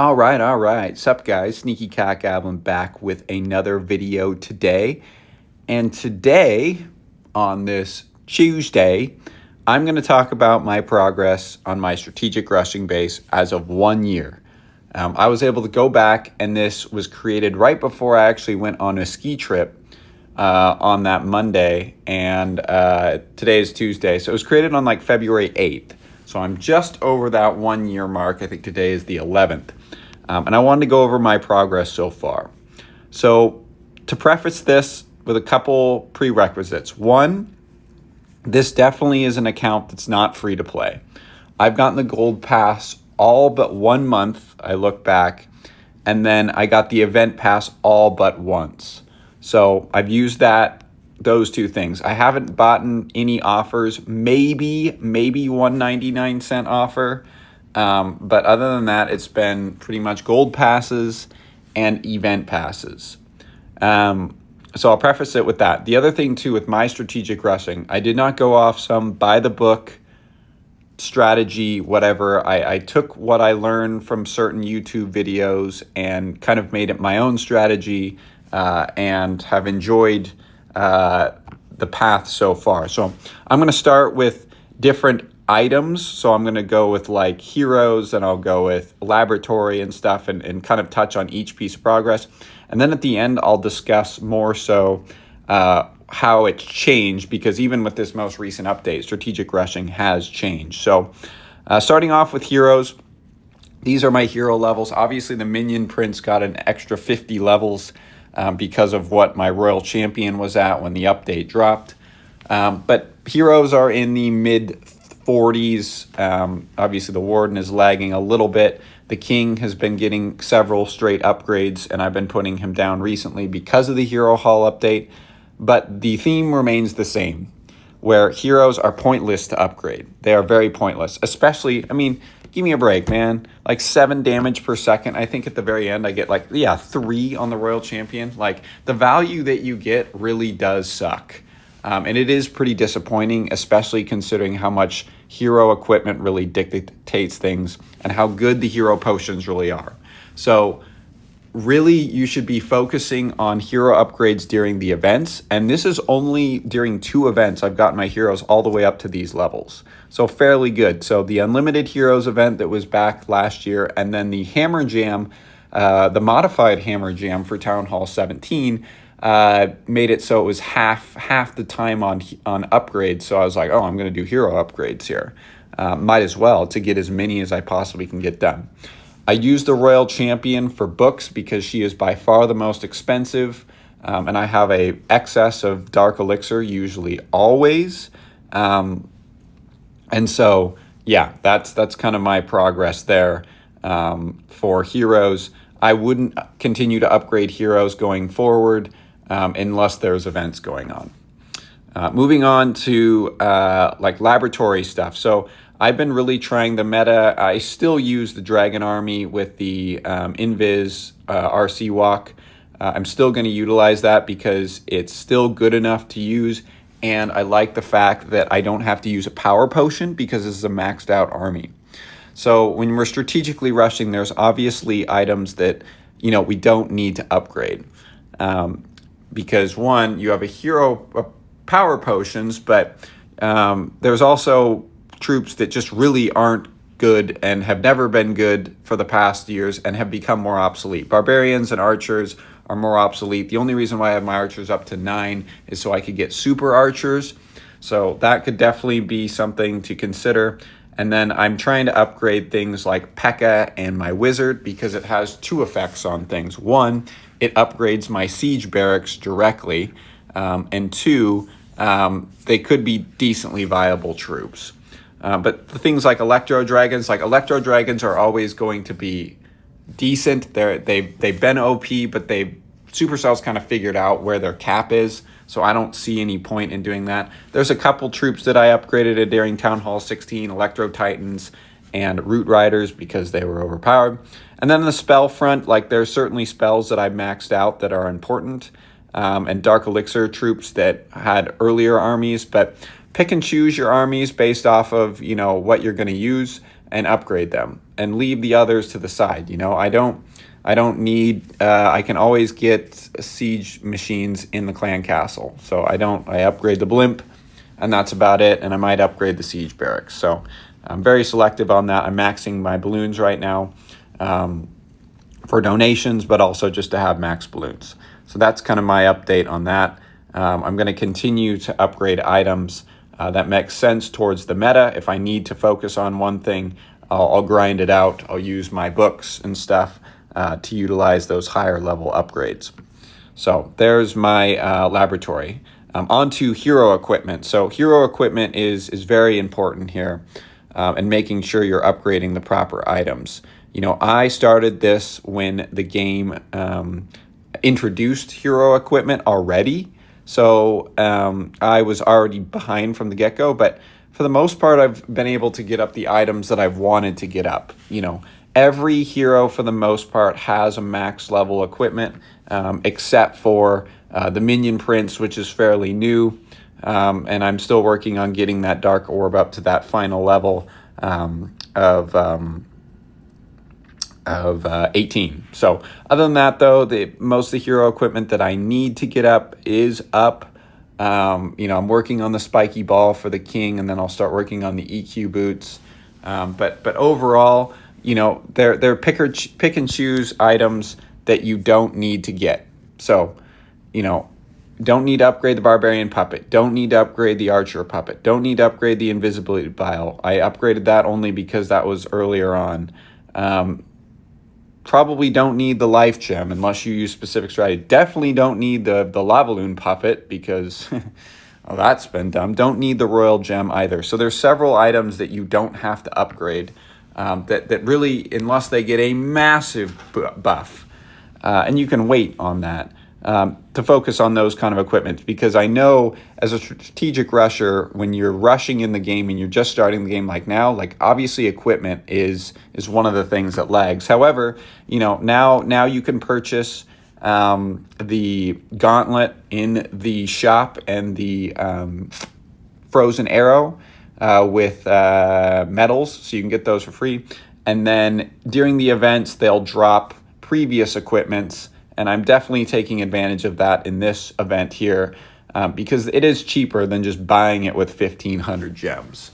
All right. Sup, guys? Sneaky Cat Goblin back with another video today. And today, on this Tuesday, I'm going to talk about my progress on my strategic rushing base as of 1 year. I was able to go back, and this was created right before I actually went on a ski trip on that Monday, and today is Tuesday. So it was created on like February 8th. So I'm just over that 1 year mark. I think today is the 11th. And I wanted to go over my progress so far. So to preface this with a couple prerequisites. One, this definitely is an account that's not free to play. I've gotten the gold pass all but 1 month, I look back, and then I got the event pass all but once. So I've used those two things. I haven't bought any offers, maybe 1.99 offer. But other than that, it's been pretty much gold passes and event passes. So I'll preface it with that. The other thing too, with my strategic rushing, I did not go off some by the book strategy, whatever. I took what I learned from certain YouTube videos and kind of made it my own strategy, and have enjoyed the path so far. So I'm going to start with different items. So I'm going to go with like heroes, and I'll go with laboratory and stuff, and kind of touch on each piece of progress. And then at the end, I'll discuss more so how it's changed, because even with this most recent update, strategic rushing has changed. So starting off with heroes, these are my hero levels. Obviously, the minion prince got an extra 50 levels because of what my royal champion was at when the update dropped. But heroes are in the mid 40s. Obviously, the warden is lagging a little bit. The king has been getting several straight upgrades, and I've been putting him down recently because of the hero hall update. But the theme remains the same, where heroes are pointless to upgrade. They are very pointless, especially, give me a break, man. Like 7 damage per second. I think at the very end I get 3 on the royal champion. Like, the value that you get really does suck. And it is pretty disappointing, especially considering how much hero equipment really dictates things and how good the hero potions really are. So really, you should be focusing on hero upgrades during the events. And this is only during 2 events I've gotten my heroes all the way up to these levels. So fairly good. So the Unlimited Heroes event that was back last year, and then the Hammer Jam, the modified Hammer Jam for Town Hall 17, made it so it was half the time on upgrades. So I was like, I'm going to do hero upgrades here. Might as well, to get as many as I possibly can get done. I use the Royal Champion for books because she is by far the most expensive, and I have a excess of Dark Elixir, usually always. And so, yeah, that's kind of my progress there for heroes. I wouldn't continue to upgrade heroes going forward unless there's events going on. Moving on to laboratory stuff. So I've been really trying the meta. I still use the Dragon Army with the Invis RC Walk. I'm still going to utilize that because it's still good enough to use, and I like the fact that I don't have to use a power potion because this is a maxed out army. So when we're strategically rushing, there's obviously items that we don't need to upgrade. Because one, you have a hero power potions, but there's also troops that just really aren't good and have never been good for the past years and have become more obsolete. Barbarians and archers are more obsolete. The only reason why I have my archers up to 9 is so I could get super archers. So that could definitely be something to consider. And then I'm trying to upgrade things like P.E.K.K.A. and my wizard because it has 2 effects on things. 1, it upgrades my siege barracks directly. And 2, they could be decently viable troops. But the things like Electro Dragons are always going to be decent. They've been OP, but Supercell's kind of figured out where their cap is. So I don't see any point in doing that. There's a couple troops that I upgraded during Town Hall 16, Electro Titans and Root Riders, because they were overpowered. And then the spell front, there's certainly spells that I've maxed out that are important, and Dark Elixir troops that had earlier armies, but pick and choose your armies based off of, what you're going to use and upgrade them. and leave the others to the side. I don't need, I can always get siege machines in the clan castle. So I upgrade the blimp, and that's about it. And I might upgrade the siege barracks. So I'm very selective on that. I'm maxing my balloons right now for donations, but also just to have max balloons. So that's kind of my update on that. I'm going to continue to upgrade items that make sense towards the meta. If I need to focus on one thing, I'll grind it out. I'll use my books and stuff to utilize those higher level upgrades. So there's my laboratory. On to hero equipment. So hero equipment is very important here, and making sure you're upgrading the proper items. I started this when the game introduced hero equipment already. So I was already behind from the get-go, but for the most part, I've been able to get up the items that I've wanted to get up. Every hero, for the most part, has a max level equipment, except for the Minion Prince, which is fairly new, and I'm still working on getting that Dark Orb up to that final level of 18. So other than that, though, most of the hero equipment that I need to get up is up. I'm working on the spiky ball for the king, and then I'll start working on the EQ boots. But overall, they're pick and choose items that you don't need to get. So, don't need to upgrade the barbarian puppet. Don't need to upgrade the archer puppet. Don't need to upgrade the invisibility vial. I upgraded that only because that was earlier on. Probably don't need the life gem unless you use specific strategy. Definitely don't need the Lavaloon puppet because well, that's been dumb. Don't need the royal gem either. So there's several items that you don't have to upgrade that really, unless they get a massive buff, and you can wait on that to focus on those kind of equipment, because I know as a strategic rusher, when you're rushing in the game and you're just starting the game like now, like obviously equipment is one of the things that lags. However, now you can purchase the gauntlet in the shop and the frozen arrow with medals, so you can get those for free. And then during the events, they'll drop previous equipments, and I'm definitely taking advantage of that in this event here because it is cheaper than just buying it with 1,500 gems.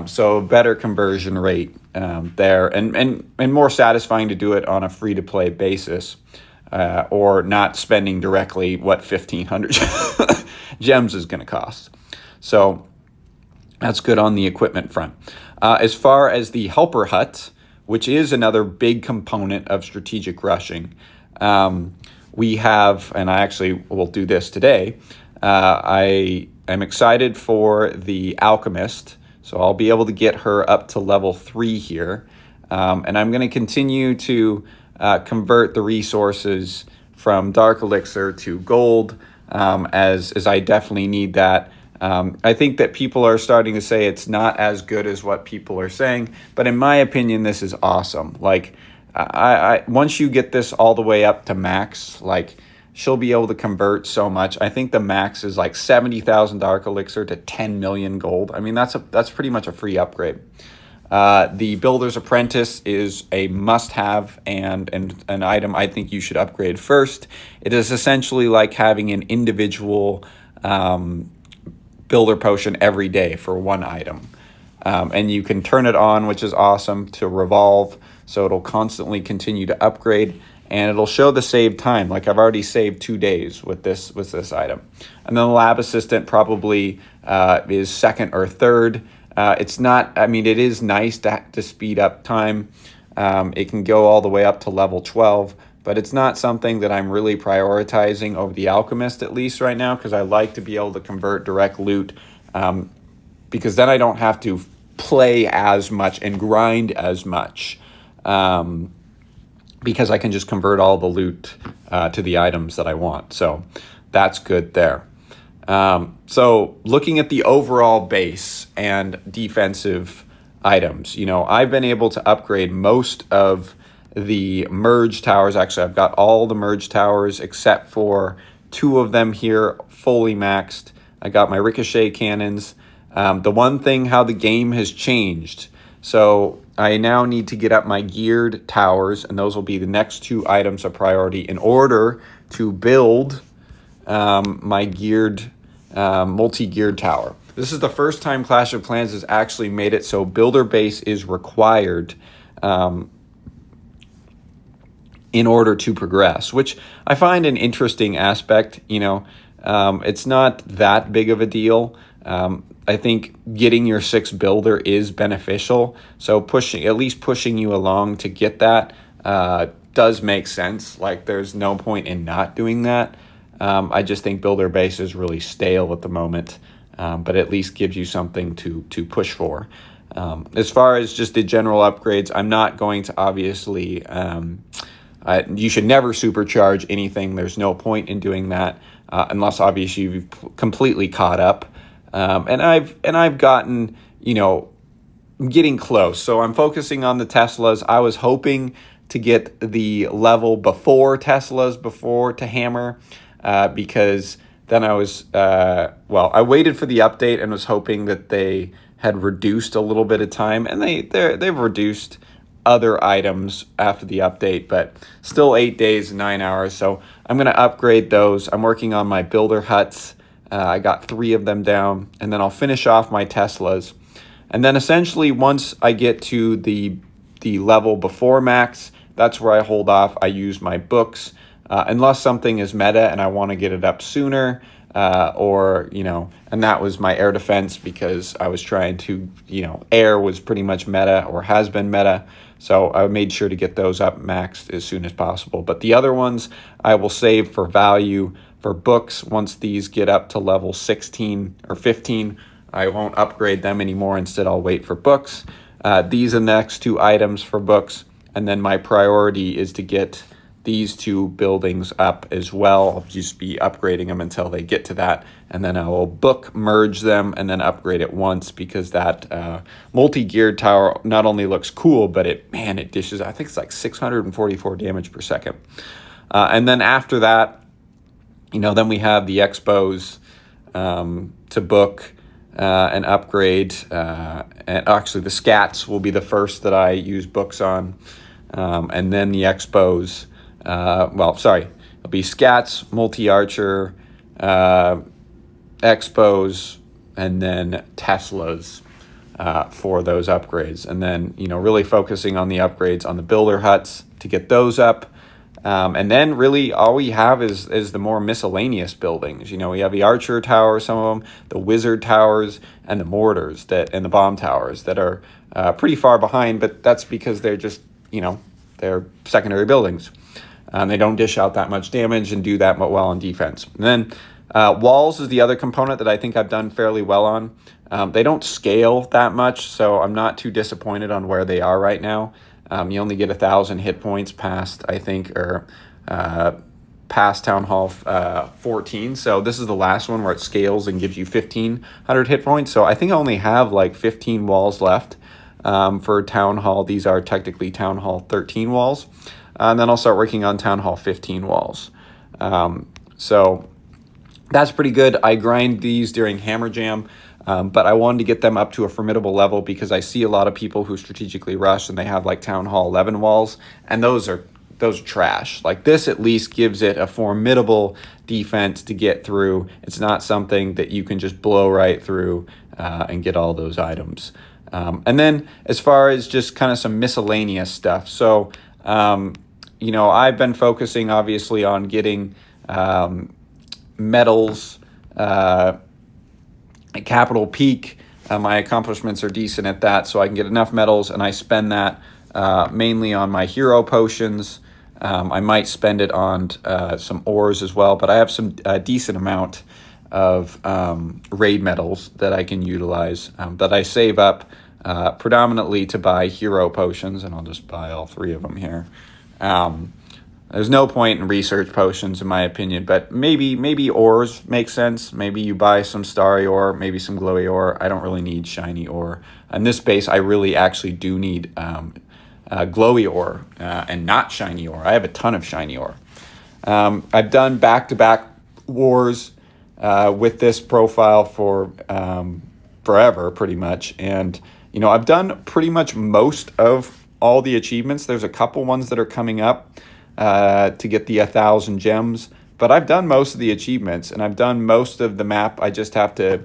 So better conversion rate there, and more satisfying to do it on a free-to-play basis or not spending directly what 1,500 gems is going to cost. So that's good on the equipment front. As far as the helper hut, which is another big component of strategic rushing, we have, and I actually will do this today, I am excited for the alchemist, so I'll be able to get her up to level 3 here, and I'm going to continue to convert the resources from dark elixir to gold, as I definitely need that. I think that people are starting to say it's not as good as what people are saying, but in my opinion, this is awesome. Like, I once you get this all the way up to max, like, she'll be able to convert so much. I think the max is like 70,000 dark elixir to 10 million gold. I mean, that's pretty much a free upgrade. The Builder's Apprentice is a must-have and an item I think you should upgrade first. It is essentially like having an individual builder potion every day for one item. And you can turn it on, which is awesome, to revolve, so it'll constantly continue to upgrade, and it'll show the saved time. Like, I've already saved 2 days with this item. And then the Lab Assistant probably is second or third. It's not, I mean, it is nice to speed up time. It can go all the way up to level 12, but it's not something that I'm really prioritizing over the Alchemist, at least right now, because I like to be able to convert direct loot, because then I don't have to play as much and grind as much, because I can just convert all the loot to the items that I want. So that's good there. So looking at the overall base and defensive items, I've been able to upgrade most of the merge towers. Actually, I've got all the merge towers except for 2 of them here fully maxed. I got my ricochet cannons. The one thing how the game has changed. So I now need to get up my geared towers, and those will be the next two items of priority in order to build my geared, multi-geared tower. This is the first time Clash of Clans has actually made it so builder base is required in order to progress, which I find an interesting aspect. It's not that big of a deal. I think getting your 6 builder is beneficial. So pushing you along to get that does make sense. Like, there's no point in not doing that. I just think builder base is really stale at the moment, but at least gives you something to push for. As far as just the general upgrades, I'm not going to obviously. You should never supercharge anything. There's no point in doing that unless obviously you've completely caught up. And I've gotten, getting close. So I'm focusing on the Teslas. I was hoping to get the level before Teslas to hammer, because then I was, I waited for the update and was hoping that they had reduced a little bit of time, and they've reduced other items after the update, but still 8 days and 9 hours. So I'm going to upgrade those. I'm working on my builder huts. I got 3 of them down, and then I'll finish off my Teslas. And then essentially once I get to the level before max, that's where I hold off. I use my books, unless something is meta and I want to get it up sooner, and that was my air defense, because I was trying to, air was pretty much meta or has been meta. So I made sure to get those up maxed as soon as possible. But the other ones I will save for value. For books, once these get up to level 16 or 15, I won't upgrade them anymore. Instead, I'll wait for books. These are the next 2 items for books. And then my priority is to get these 2 buildings up as well. I'll just be upgrading them until they get to that. And then I will book merge them and then upgrade it once, because that multi-geared tower not only looks cool, but it dishes, I think it's like 644 damage per second. And then after that, then we have the expos to book and upgrade. And actually, the scats will be the first that I use books on. And then the expos, it'll be scats, multi-archer, expos, and then Teslas for those upgrades. And then, really focusing on the upgrades on the builder huts to get those up. And then really all we have is the more miscellaneous buildings. We have the archer tower, some of them, the wizard towers, and the mortars and the bomb towers that are pretty far behind, but that's because they're just, they're secondary buildings. They don't dish out that much damage and do that well on defense. And then walls is the other component that I think I've done fairly well on. They don't scale that much, so I'm not too disappointed on where they are right now. You only get 1,000 hit points past, I think, or past Town Hall 14. So this is the last one where it scales and gives you 1,500 hit points. So I think I only have like 15 walls left for Town Hall. These are technically Town Hall 13 walls. And then I'll start working on Town Hall 15 walls. So that's pretty good. I grind these during Hammer Jam. But I wanted to get them up to a formidable level because I see a lot of people who strategically rush and they have like Town Hall 11 walls, and those are trash. Like, this at least gives it a formidable defense to get through. It's not something that you can just blow right through and get all those items. And then as far as just kind of some miscellaneous stuff. So, I've been focusing obviously on getting medals, at Capital Peak. My accomplishments are decent at that, so I can get enough medals, and I spend that mainly on my hero potions. I might spend it on some ores as well, but I have some decent amount of raid medals that I can utilize, that I save up predominantly to buy hero potions, and I'll just buy all 3 of them here. There's no point in research potions, in my opinion, but maybe ores make sense. Maybe you buy some starry ore, maybe some glowy ore. I don't really need shiny ore. In this base, I really actually do need glowy ore and not shiny ore. I have a ton of shiny ore. I've done back-to-back wars with this profile for forever, pretty much, and you know, I've done pretty much most of all the achievements. There's a couple ones that are coming up to get the 1,000 gems, but I've done most of the achievements and I've done most of the map. I just have to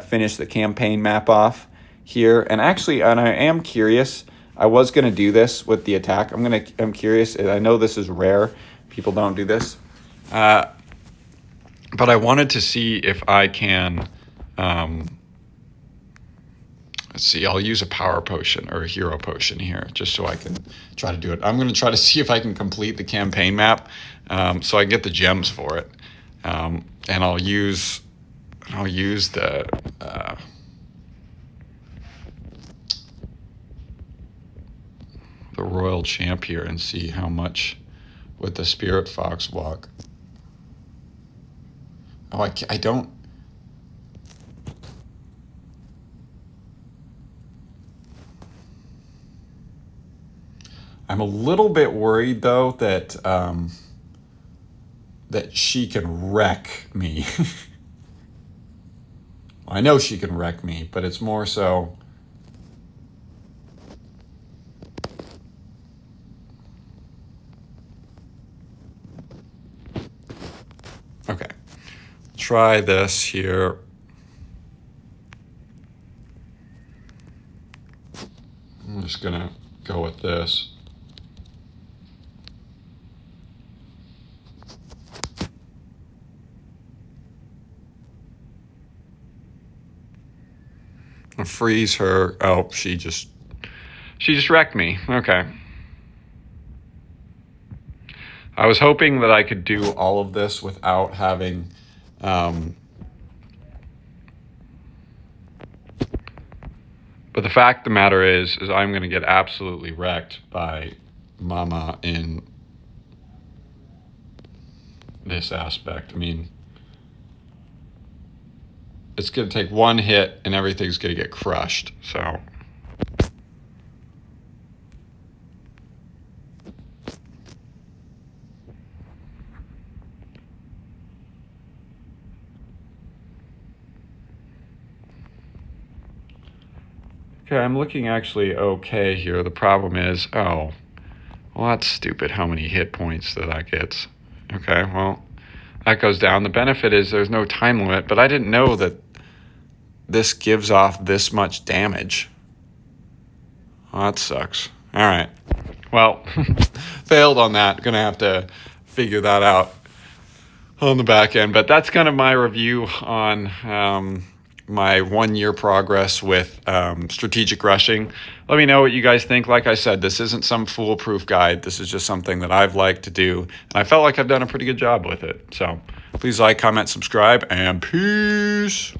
finish the campaign map off here. And actually, and I am curious, I was going to do this with the attack. I'm curious. I know this is rare. People don't do this. But I wanted to see if I can, let's see, I'll use a power potion or a hero potion here just so I can try to do it. I'm going to try to see if I can complete the campaign map so I can get the gems for it. And I'll use the royal champ here and see how much with the spirit fox walk. Oh, I don't. I'm a little bit worried though that that she can wreck me. I know she can wreck me, but it's more so. Okay, try this here. I'm just gonna go with this. I'll freeze her. Oh, she just wrecked me. Okay. I was hoping that I could do all of this without having but the fact of the matter is I'm going to get absolutely wrecked by Mama in this aspect. I mean, it's going to take one hit and everything's going to get crushed. So okay, I'm looking actually okay here. The problem is, oh, well, that's stupid how many hit points that gets. Okay, well, that goes down. The benefit is there's no time limit, but I didn't know that this gives off this much damage. Oh, that sucks. All right. Well, failed on that. Gonna have to figure that out on the back end. But that's kind of my review on my 1 year progress with strategic rushing. Let me know what you guys think. Like I said, this isn't some foolproof guide. This is just something that I've liked to do. And I felt like I've done a pretty good job with it. So please like, comment, subscribe, and peace.